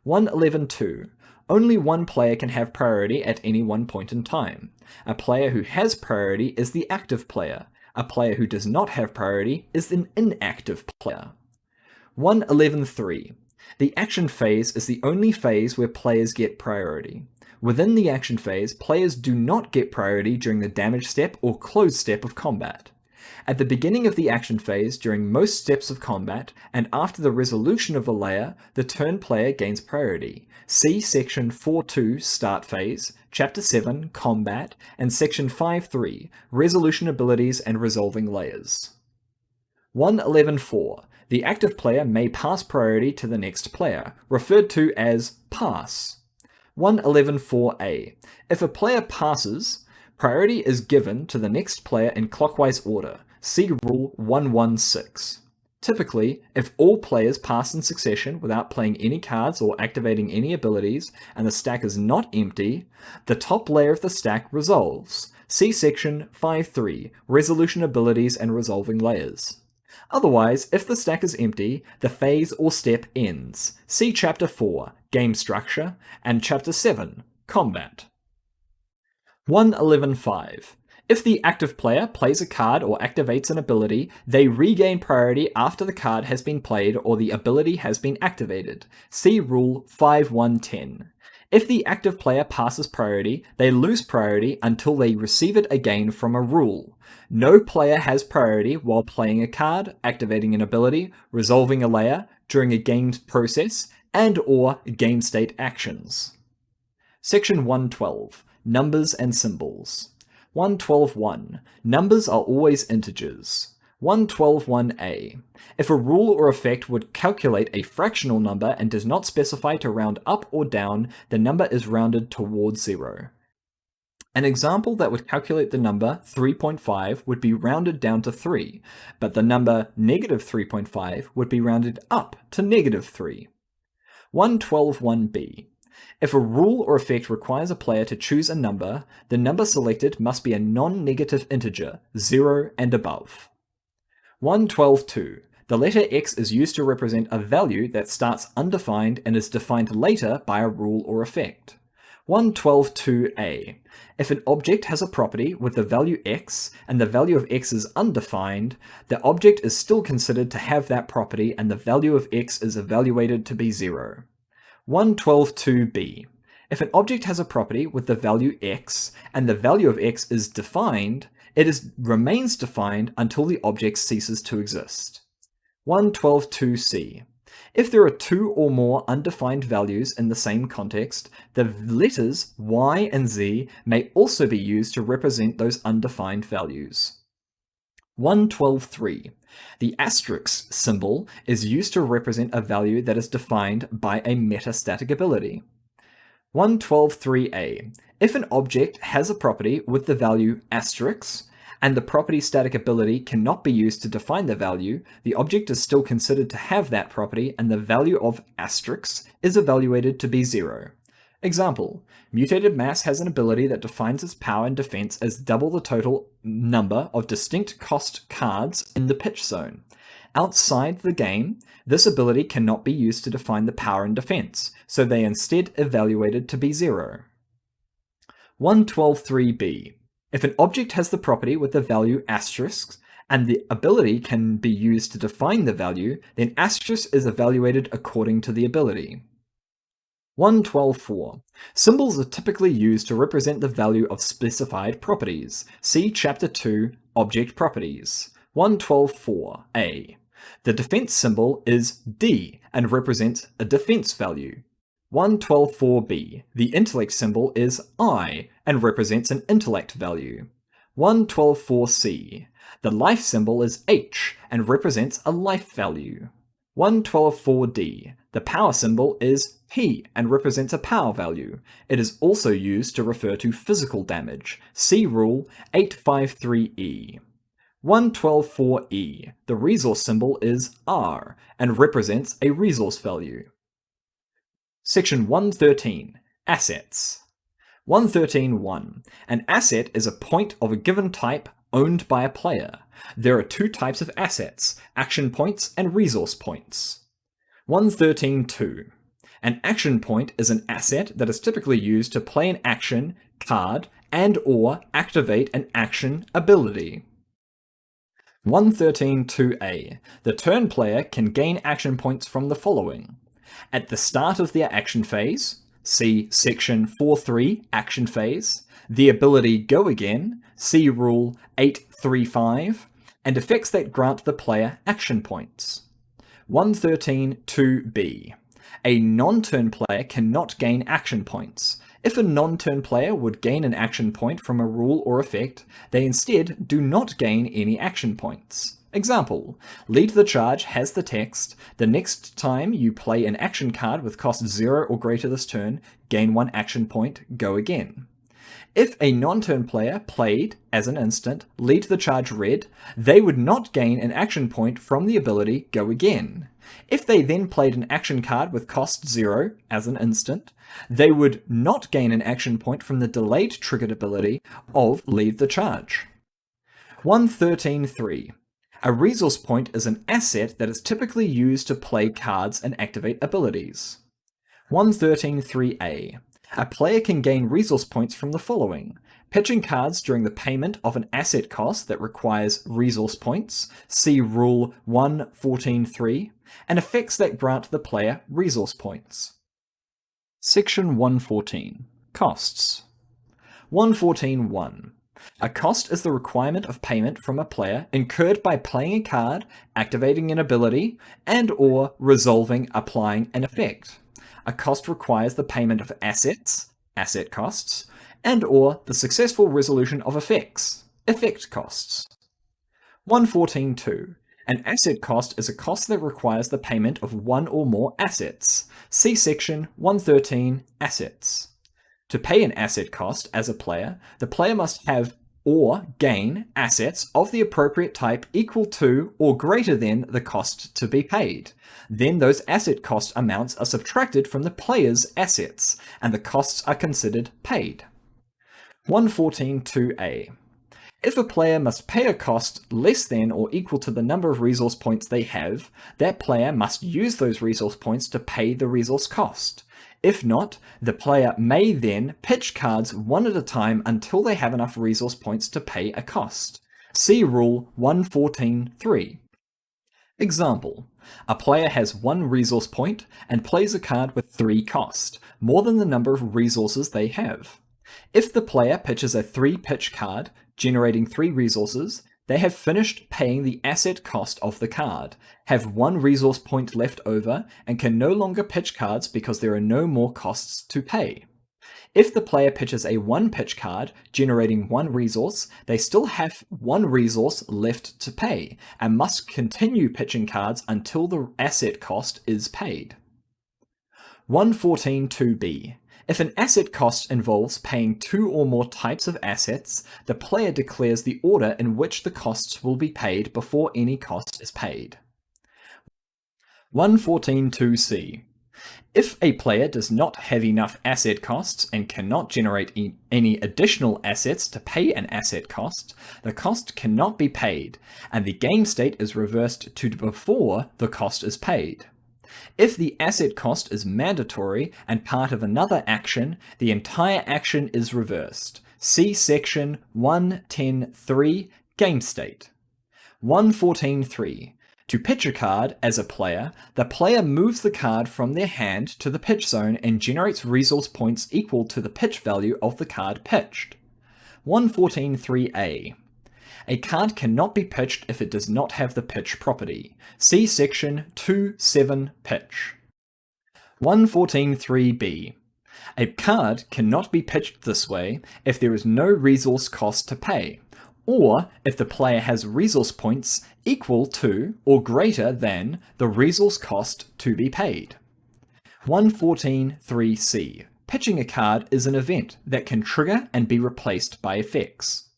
Speaker 1: 1.11.2. Only one player can have priority at any one point in time. A player who has priority is the active player. A player who does not have priority is an inactive player. 1.11.3. The action phase is the only phase where players get priority. Within the action phase, players do not get priority during the damage step or close step of combat. At the beginning of the action phase, during most steps of combat, and after the resolution of a layer, the turn player gains priority. See Section 4.2 Start Phase, Chapter 7 Combat, and Section 5.3 Resolution Abilities and Resolving Layers. 1.11.4. The active player may pass priority to the next player, referred to as pass. 1.11.4a. If a player passes, priority is given to the next player in clockwise order. See Rule 1.1.6. Typically, if all players pass in succession without playing any cards or activating any abilities, and the stack is not empty, the top layer of the stack resolves. See Section 5.3, Resolution Abilities and Resolving Layers. Otherwise, if the stack is empty, the phase or step ends. See Chapter 4, Game Structure, and Chapter 7, Combat. 1.11.5. If the active player plays a card or activates an ability, they regain priority after the card has been played or the ability has been activated. See Rule 5.1.10. If the active player passes priority, they lose priority until they receive it again from a rule. No player has priority while playing a card, activating an ability, resolving a layer, during a game process, and/or game state actions. Section 1.12. Numbers and Symbols. 1.12.1. Numbers are always integers. 1.12.1a. If a rule or effect would calculate a fractional number and does not specify to round up or down, the number is rounded towards 0. An example that would calculate the number 3.5 would be rounded down to 3, but the number negative 3.5 would be rounded up to negative 3. 1.12.1b. If a rule or effect requires a player to choose a number, the number selected must be a non-negative integer, 0 and above. 1.12.2. The letter X is used to represent a value that starts undefined and is defined later by a rule or effect. 1.12.2a. If an object has a property with the value X and the value of X is undefined, the object is still considered to have that property and the value of X is evaluated to be 0. 1.12.2b. If an object has a property with the value X and the value of X is defined, it remains defined until the object ceases to exist. 1.12.2c. If there are 2 or more undefined values in the same context, the letters Y and Z may also be used to represent those undefined values. 112.3. The asterisk symbol is used to represent a value that is defined by a metastatic ability. 112.3a. If an object has a property with the value asterisk, and the property static ability cannot be used to define the value, the object is still considered to have that property and the value of asterisk is evaluated to be 0. Example, mutated mass has an ability that defines its power and defense as double the total number of distinct cost cards in the pitch zone. Outside the game, this ability cannot be used to define the power and defense, so they instead evaluated to be 0. 112.3b. If an object has the property with the value asterisk, and the ability can be used to define the value, then asterisk is evaluated according to the ability. 112.4. Symbols are typically used to represent the value of specified properties. See Chapter 2, Object Properties. 112.4a. The defense symbol is D and represents a defense value. 112.4b. The intellect symbol is I and represents an intellect value. 112.4c. The life symbol is H and represents a life value. 112.4d. The power symbol is P and represents a power value. It is also used to refer to physical damage. See Rule 853E. 112.4e. The resource symbol is R and represents a resource value. Section 113. Assets. 113.1. An asset is a point of a given type owned by a player. There are two types of assets, action points and resource points. 113.2. An action point is an asset that is typically used to play an action, card, and/or activate an action ability. 113.2a. The turn player can gain action points from the following. At the start of their action phase, see Section 4.3 Action Phase, the ability Go Again, see Rule 835, and effects that grant the player action points. 113.2b. A non-turn player cannot gain action points. If a non-turn player would gain an action point from a rule or effect, they instead do not gain any action points. Example, Lead the Charge has the text, the next time you play an action card with cost 0 or greater this turn, gain 1 action point, go again. If a non-turn player played, as an instant, Lead the Charge red, they would not gain an action point from the ability Go Again. If they then played an action card with cost 0, as an instant, they would not gain an action point from the delayed triggered ability of Lead the Charge. 113.3. A resource point is an asset that is typically used to play cards and activate abilities. 113.3a. A player can gain resource points from the following: pitching cards during the payment of an asset cost that requires resource points, see Rule 114.3, and effects that grant the player resource points. Section 114. Costs. 114.1. A cost is the requirement of payment from a player incurred by playing a card, activating an ability, and/or resolving, applying an effect. A cost requires the payment of assets, asset costs, and/or the successful resolution of effects, effect costs. 114.2. An asset cost is a cost that requires the payment of one or more assets. See Section 113, Assets. To pay an asset cost as a player, the player must have or gain assets of the appropriate type equal to or greater than the cost to be paid. Then those asset cost amounts are subtracted from the player's assets, and the costs are considered paid. 114.2a. If a player must pay a cost less than or equal to the number of resource points they have, that player must use those resource points to pay the resource cost. If not, the player may then pitch cards one at a time until they have enough resource points to pay a cost. See Rule 114.3. Example, a player has 1 resource point and plays a card with 3 cost, more than the number of resources they have. If the player pitches a 3-pitch card, generating 3 resources, they have finished paying the asset cost of the card, have 1 resource point left over, and can no longer pitch cards because there are no more costs to pay. If the player pitches a 1 pitch card, generating 1 resource, they still have 1 resource left to pay, and must continue pitching cards until the asset cost is paid. 114.2b. If an asset cost involves paying 2 or more types of assets, the player declares the order in which the costs will be paid before any cost is paid. 114.2c. If a player does not have enough asset costs and cannot generate any additional assets to pay an asset cost, the cost cannot be paid, and the game state is reversed to before the cost is paid. If the asset cost is mandatory and part of another action, the entire action is reversed. See section 110.3 Game State. 114.3. To pitch a card as a player, the player moves the card from their hand to the pitch zone and generates resource points equal to the pitch value of the card pitched. 114.3a. A card cannot be pitched if it does not have the pitch property. See section 2.7 Pitch. 114.3b. A card cannot be pitched this way if there is no resource cost to pay, or if the player has resource points equal to or greater than the resource cost to be paid. 114.3c. Pitching a card is an event that can trigger and be replaced by effects.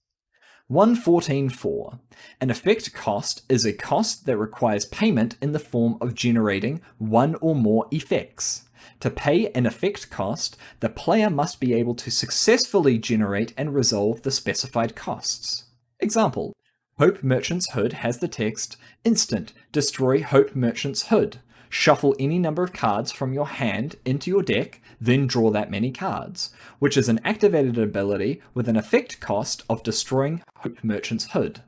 Speaker 1: 114.4. An effect cost is a cost that requires payment in the form of generating 1 or more effects. To pay an effect cost, the player must be able to successfully generate and resolve the specified costs. Example: Hope Merchant's Hood has the text, Instant, destroy Hope Merchant's Hood. Shuffle any number of cards from your hand into your deck, then draw that many cards, which is an activated ability with an effect cost of destroying Hope Merchant's Hood.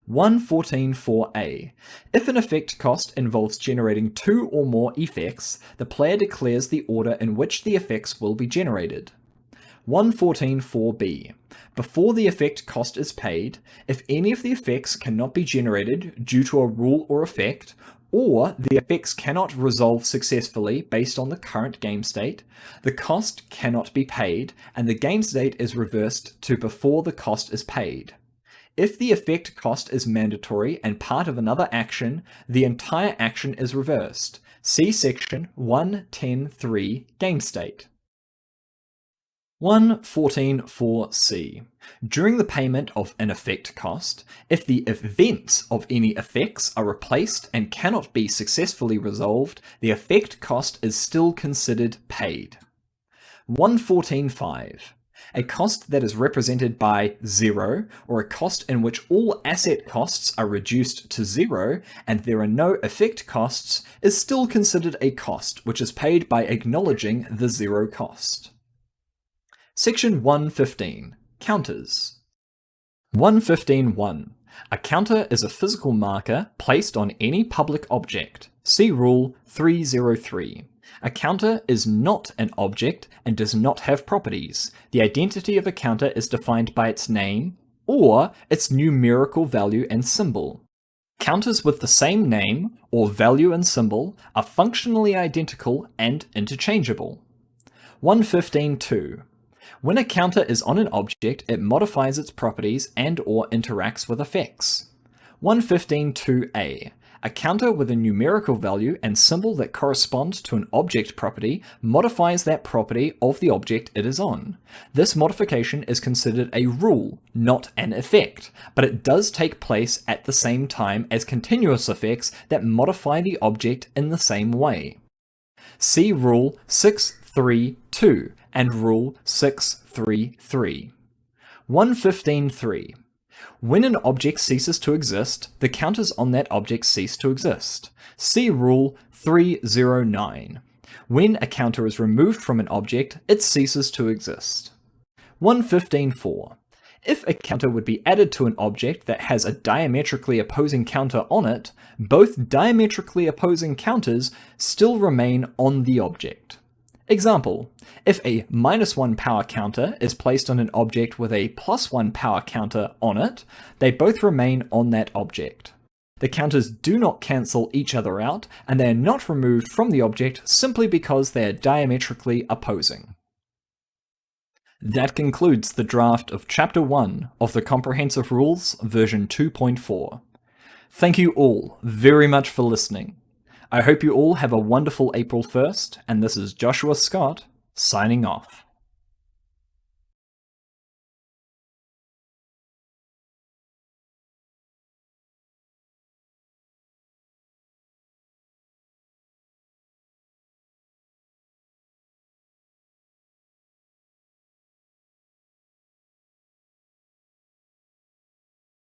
Speaker 1: 114.4a. If an effect cost involves generating 2 or more effects, the player declares the order in which the effects will be generated. 114.4b. Before the effect cost is paid, if any of the effects cannot be generated due to a rule or effect, or the effects cannot resolve successfully based on the current game state, the cost cannot be paid, and the game state is reversed to before the cost is paid. If the effect cost is mandatory and part of another action, the entire action is reversed. See section 110.3 Game State. 114.4c. During the payment of an effect cost, if the events of any effects are replaced and cannot be successfully resolved, the effect cost is still considered paid. 114.5. A cost that is represented by 0, or a cost in which all asset costs are reduced to 0 and there are no effect costs, is still considered a cost which is paid by acknowledging the 0 cost. Section 115. Counters. 115.1. A counter is a physical marker placed on any public object. See Rule 303. A counter is not an object and does not have properties. The identity of a counter is defined by its name or its numerical value and symbol. Counters with the same name or value and symbol are functionally identical and interchangeable. 115.2. When a counter is on an object, it modifies its properties and/or interacts with effects. 115.2a. A counter with a numerical value and symbol that correspond to an object property modifies that property of the object it is on. This modification is considered a rule, not an effect, but it does take place at the same time as continuous effects that modify the object in the same way. See Rule 632 and Rule 633. 115.3. When an object ceases to exist, the counters on that object cease to exist. See Rule 309. When a counter is removed from an object, it ceases to exist. 115.4. If a counter would be added to an object that has a diametrically opposing counter on it, both diametrically opposing counters still remain on the object. Example: if a -1 power counter is placed on an object with a +1 power counter on it, they both remain on that object. The counters do not cancel each other out, and they are not removed from the object simply because they are diametrically opposing. That concludes the draft of Chapter 1 of the Comprehensive Rules version 2.4. Thank you all very much for listening. I hope you all have a wonderful April 1st, and this is Joshua Scott, signing off.